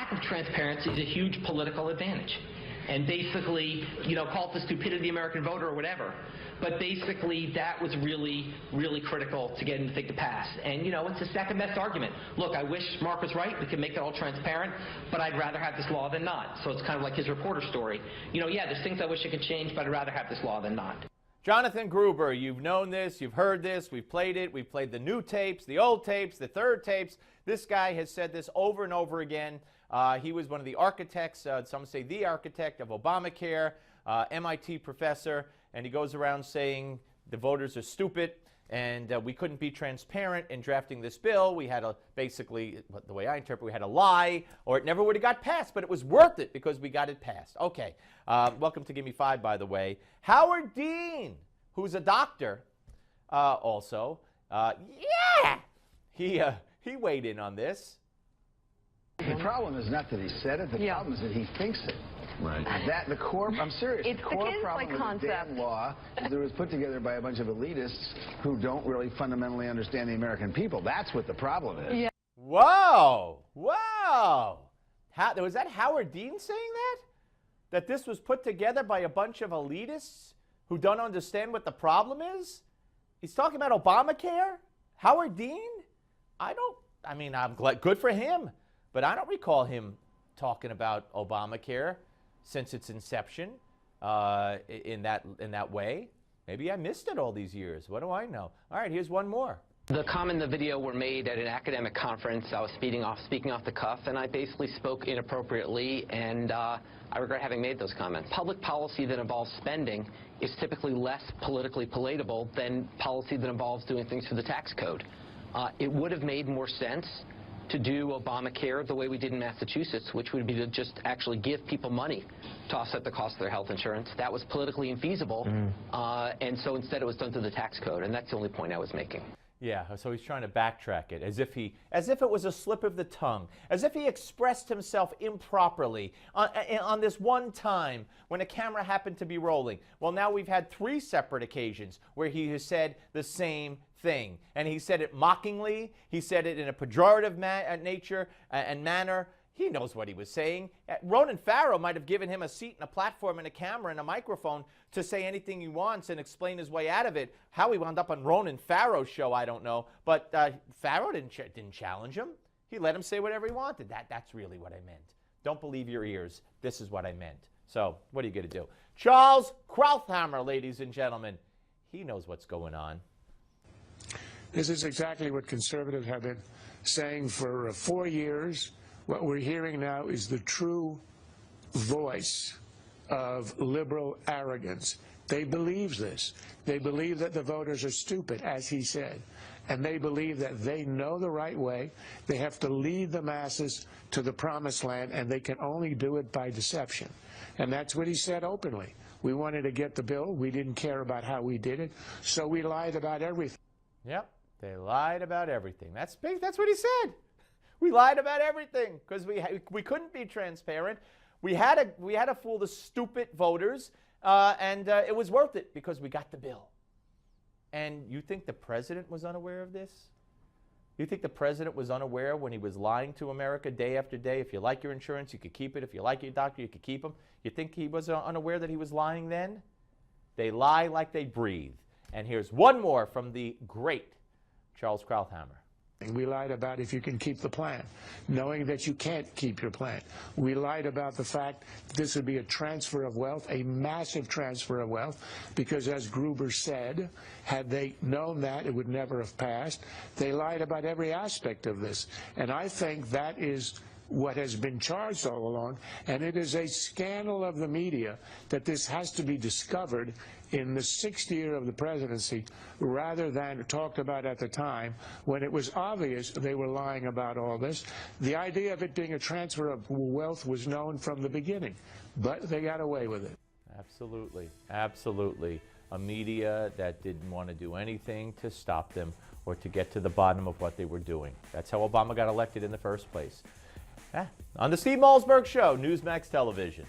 lack of transparency is a huge political advantage. And basically, call it the stupidity of the American voter or whatever. But basically, that was really, really critical to get him to think to pass. And, it's the second best argument. Look, I wish Mark was right. We could make it all transparent, but I'd rather have this law than not. So it's kind of like his reporter story. Yeah, there's things I wish I could change, but I'd rather have this law than not. Jonathan Gruber, you've known this, you've heard this, we've played it, we've played the new tapes, the old tapes, the third tapes. This guy has said this over and over again. He was one of the architects, some say the architect of Obamacare, MIT professor, and he goes around saying the voters are stupid and we couldn't be transparent in drafting this bill. We had basically, the way I interpret, we had a lie, or it never would have got passed, but it was worth it because we got it passed. Okay, welcome to Give Me Five, by the way. Howard Dean, who's a doctor also, he weighed in on this. The problem is not that he said it, the problem is that he thinks it. Right. I'm serious. It's the core problem with the damn law is that it was put together by a bunch of elitists who don't really fundamentally understand the American people. That's what the problem is. Yeah. Whoa. Whoa. Was that Howard Dean saying that? That this was put together by a bunch of elitists who don't understand what the problem is? He's talking about Obamacare? Howard Dean? I'm glad, good for him, but I don't recall him talking about Obamacare since its inception in that way. Maybe I missed it all these years. What do I know? All right, here's one more. The comment and the video were made at an academic conference. I was speaking off the cuff, and I basically spoke inappropriately, and I regret having made those comments. Public policy that involves spending is typically less politically palatable than policy that involves doing things for the tax code. It would have made more sense to do Obamacare the way we did in Massachusetts, which would be to just actually give people money to offset the cost of their health insurance. That was politically infeasible, and so instead it was done through the tax code, and that's the only point I was making. Yeah, so he's trying to backtrack it as if it was a slip of the tongue, as if he expressed himself improperly on this one time when a camera happened to be rolling. Well, now we've had 3 separate occasions where he has said the same thing, and he said it mockingly. He said it in a pejorative nature and manner. He knows what he was saying. Ronan Farrow might have given him a seat and a platform and a camera and a microphone to say anything he wants and explain his way out of it. How he wound up on Ronan Farrow's show, I don't know. But Farrow didn't challenge him. He let him say whatever he wanted. That's really what I meant. Don't believe your ears. This is what I meant. So what are you going to do? Charles Krauthammer, ladies and gentlemen. He knows what's going on. This is exactly what conservatives have been saying for 4 years. What we're hearing now is the true voice of liberal arrogance. They believe this. They believe that the voters are stupid, as he said. And they believe that they know the right way. They have to lead the masses to the promised land, and they can only do it by deception. And that's what he said openly. We wanted to get the bill. We didn't care about how we did it, so we lied about everything. Yep, they lied about everything. That's big. That's what he said. We lied about everything because we couldn't be transparent. We had to fool the stupid voters, and it was worth it because we got the bill. And you think the president was unaware of this? You think the president was unaware when he was lying to America day after day? If you like your insurance, you could keep it. If you like your doctor, you could keep him. You think he was unaware that he was lying then? They lie like they breathe. And here's one more from the great Charles Krauthammer. We lied about if you can keep the plan, knowing that you can't keep your plan. We lied about the fact that this would be a transfer of wealth, a massive transfer of wealth, because as Gruber said, had they known that, it would never have passed. They lied about every aspect of this. And I think that is what has been charged all along, and it is a scandal of the media that this has to be discovered in the 6th year of the presidency rather than talked about at the time when it was obvious they were lying about all this. The idea of it being a transfer of wealth was known from the beginning, but they got away with it. Absolutely. Absolutely. A media that didn't want to do anything to stop them or to get to the bottom of what they were doing. That's how Obama got elected in the first place. On the Steve Malzberg Show, Newsmax Television.